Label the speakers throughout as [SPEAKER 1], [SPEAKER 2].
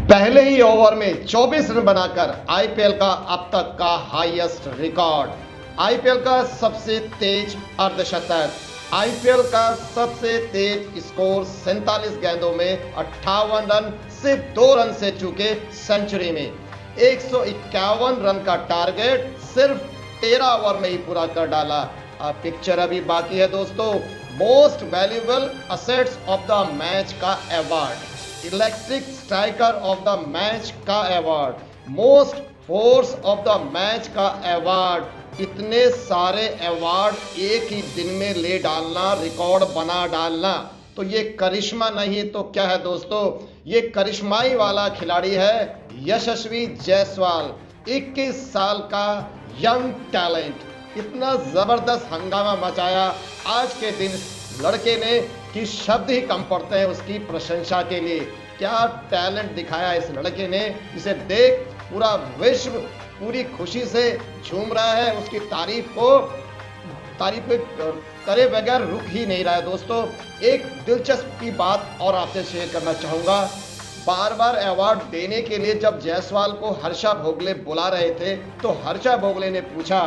[SPEAKER 1] पहले ही ओवर में 24 रन बनाकर आईपीएल का अब तक का हाईएस्ट रिकॉर्ड, आईपीएल का सबसे तेज अर्धशतक, आईपीएल का सबसे तेज स्कोर 47 गेंदों में 58 रन, सिर्फ 2 रन से चूके सेंचुरी में, 151 रन का टारगेट सिर्फ 13 ओवर में ही पूरा कर डाला। अब पिक्चर अभी बाकी है दोस्तों। Most valuable assets of the match का award, electric striker of the match का award, most fours of the match का अवार्ड, इतने सारे अवार्ड एक ही दिन में ले डालना, रिकॉर्ड बना डालना, तो ये करिश्मा नहीं तो क्या है दोस्तों, ये करिश्माई वाला खिलाड़ी है यशस्वी जायसवाल, 21 साल का यंग टैलेंट। इतना जबरदस्त हंगामा मचाया आज के दिन लड़के ने कि शब्द ही कम पड़ते हैं उसकी प्रशंसा के लिए। क्या टैलेंट दिखाया इस लड़के ने, इसे देख पूरा विश्व पूरी खुशी से झूम रहा है, उसकी तारीफ करे बगैर रुक ही नहीं रहा है। दोस्तों एक दिलचस्प की बात और आपसे शेयर करना चाहूँगा। बार बार अवार्ड देने के लिए जब जायसवाल को हर्षा भोगले बुला रहे थे तो हर्षा भोगले ने पूछा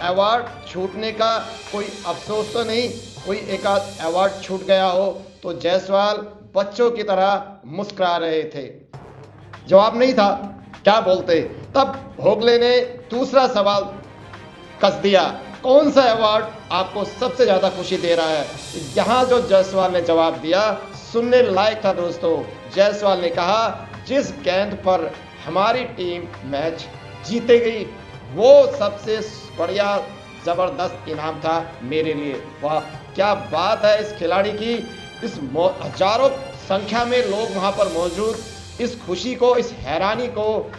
[SPEAKER 1] अवार्ड छूटने का कोई अफसोस तो नहीं, कोई एक आध अवार्ड छूट गया हो? तो जायसवाल बच्चों की तरह मुस्कुरा रहे थे, जवाब नहीं था, क्या बोलते। तब भोगले ने दूसरा सवाल कस दिया, कौन सा अवार्ड आपको सबसे ज्यादा खुशी दे रहा है? यहाँ जो जायसवाल ने जवाब दिया सुनने लायक था दोस्तों। जायसवाल ने कहा जिस गेंद पर हमारी टीम मैच जीते गई वो सबसे बढ़िया जबरदस्त इनाम था मेरे लिए। वाह क्या बात है इस खिलाड़ी की। इस हजारों संख्या में लोग वहां पर मौजूद इस खुशी को, इस हैरानी को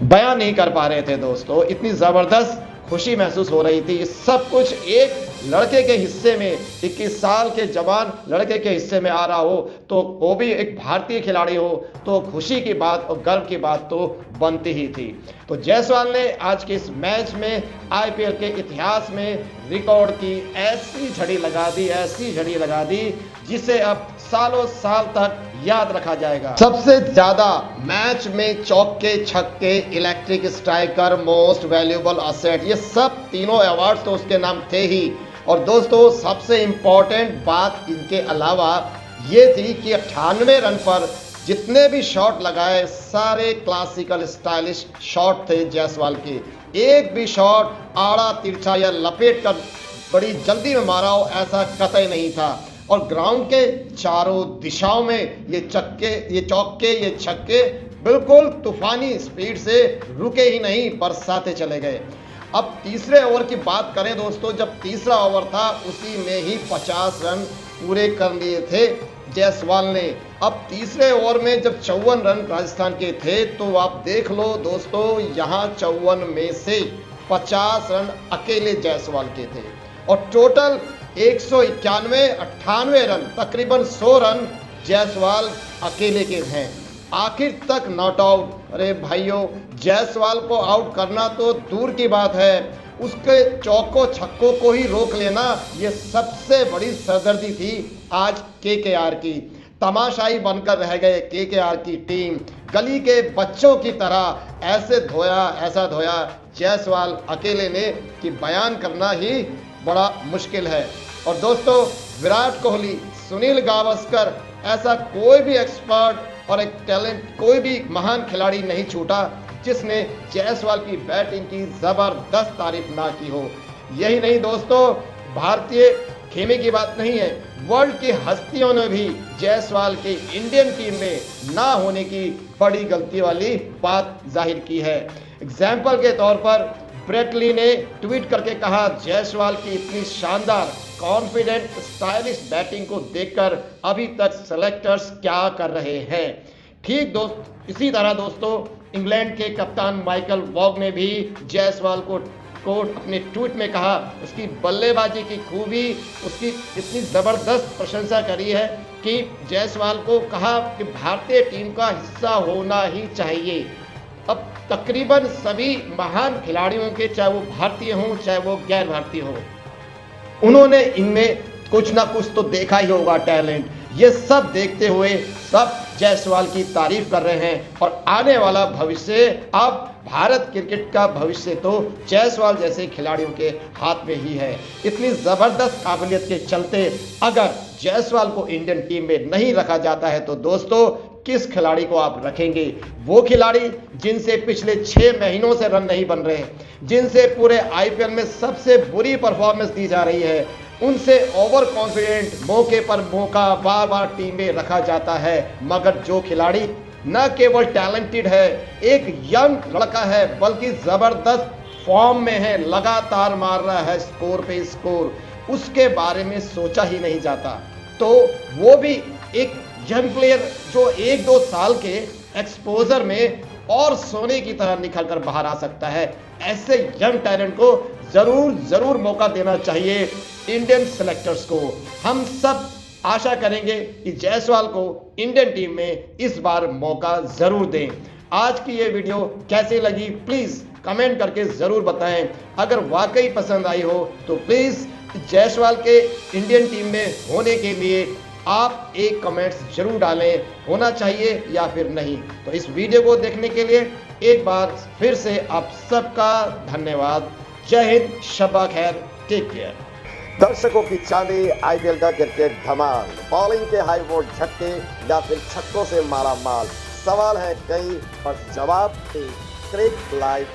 [SPEAKER 1] बयान नहीं कर पा रहे थे दोस्तों। इतनी जबरदस्त खुशी महसूस हो रही थी। सब कुछ एक लड़के के हिस्से में, 21 साल के जवान लड़के के हिस्से में आ रहा हो तो वो भी एक भारतीय खिलाड़ी हो तो खुशी की बात और गर्व की बात तो बनती ही थी। तो जायसवाल ने आज के इस मैच में आईपीएल के इतिहास में रिकॉर्ड की ऐसी झड़ी लगा दी, ऐसी झड़ी लगा दी जिसे अब सालों साल तक याद रखा जाएगा। सबसे ज्यादा मैच में चौके छक्के, electric striker, most valuable asset, ये सब तीनों अवार्ड्स तो उसके नाम थे ही। और दोस्तों सबसे इंपॉर्टेंट बात इनके अलावा ये थी कि 98 रन पर जितने भी शॉट लगाए सारे क्लासिकल स्टाइलिश शॉट थे जायसवाल के। एक भी शॉट आड़ा तिरछा या लपेट कर बड़ी जल्दी में मारा हो ऐसा कतई नहीं था। और ग्राउंड के चारों दिशाओं में ये चौके, ये छक्के बिल्कुल तूफानी स्पीड से रुके ही नहीं, बरसाते चले गए। अब तीसरे ओवर की बात करें दोस्तों, जब तीसरा ओवर था उसी में ही 50 रन पूरे कर लिए थे जायसवाल ने। अब तीसरे ओवर में जब 54 रन राजस्थान के थे तो आप देख लो दोस्तों, यहाँ 54 में से 50 रन अकेले जायसवाल के थे और टोटल 191, 98 रन, तकरीबन 100 रन जायसवाल अकेले के हैं। आखिर तक नॉट आउट। अरे भाइयों, जायसवाल को आउट करना तो दूर की बात है, उसके चौकों छक्कों को ही रोक लेना ये सबसे बड़ी सरदर्दी थी आज केकेआर की। तमाशाई बनकर रह गए केकेआर की टीम। गली के बच्चों की तरह ऐसे धोया, ऐसा धोया जायसवाल अकेले ने कि बयान करना ही बड़ा मुश्किल है। और दोस्तों विराट कोहली, सुनील गावस्कर, ऐसा कोई भी एक्सपर्ट और एक टैलेंट, कोई भी महान खिलाड़ी नहीं छूटा जिसने जायसवाल की बैटिंग की जबरदस्त तारीफ ना की हो। यही नहीं दोस्तों, भारतीय खेमे की बात नहीं है, वर्ल्ड की हस्तियों ने भी जायसवाल के इंडियन टीम में ना होने की बड़ी गलती वाली बात जाहिर की है। एग्जाम्पल के तौर पर ब्रेट ली ने ट्वीट करके कहा जायसवाल की इतनी शानदार कॉन्फिडेंट स्टाइलिश बैटिंग को देखकर अभी तक सेलेक्टर्स क्या कर रहे हैं। ठीक इसी तरह दोस्तों इंग्लैंड के कप्तान माइकल वॉग ने भी जायसवाल को अपने ट्वीट में कहा, उसकी बल्लेबाजी की खूबी, उसकी इतनी ज़बरदस्त प्रशंसा करी है कि जायसवाल को कहा कि भारतीय टीम का हिस्सा होना ही चाहिए। अब तकरीबन सभी महान खिलाड़ियों के, चाहे वो भारतीय हों चाहे वो गैर भारतीय हों, उन्होंने इनमें कुछ ना कुछ तो देखा ही होगा टैलेंट। ये सब देखते हुए सब जायसवाल की तारीफ कर रहे हैं और आने वाला भविष्य अब भारत क्रिकेट का भविष्य तो जायसवाल जैसे खिलाड़ियों के हाथ में ही है। इतनी जबरदस्त काबिलियत के चलते अगर जायसवाल को इंडियन टीम में नहीं रखा जाता है तो दोस्तों किस खिलाड़ी को आप रखेंगे? वो खिलाड़ी जिनसे पिछले 6 महीनों से रन नहीं बन रहे, जिनसे पूरे आईपीएल में सबसे बुरी परफॉर्मेंस दी जा रही है, उनसे ओवर कॉन्फिडेंट मौके पर मौका बार बार टीम में रखा जाता है। मगर जो खिलाड़ी न केवल टैलेंटेड है, एक यंग लड़का है, बल्कि जबरदस्त फॉर्म में है, लगातार मार रहा है स्कोर पे स्कोर, उसके बारे में सोचा ही नहीं जाता। तो वो भी एक यंग प्लेयर जो 1-2 साल के एक्सपोजर में और सोने की तरह निकल कर बाहर आ सकता है। ऐसे यंग टैलेंट को जरूर मौका देना चाहिए इंडियन सेलेक्टर्स को। हम सब आशा करेंगे कि जायसवाल को इंडियन टीम में इस बार मौका जरूर दें। आज की ये वीडियो कैसी लगी प्लीज कमेंट करके जरूर बताएं। अगर वाकई पसंद आई हो तो प्लीज जायसवाल के इंडियन टीम में होने के लिए आप एक कमेंट्स जरूर डालें, होना चाहिए या फिर नहीं। तो इस वीडियो को देखने के लिए एक बार फिर से आप सबका धन्यवाद। जय हिंद, शब्बा खैर, टेक केयर।
[SPEAKER 2] दर्शकों की चांदी, आईपीएल का क्रिकेट धमाल, बॉलिंग के हाई वोल्ट झटके या फिर छक्कों से मारा माल, सवाल है कई और जवाब एक। क्रिक लाइव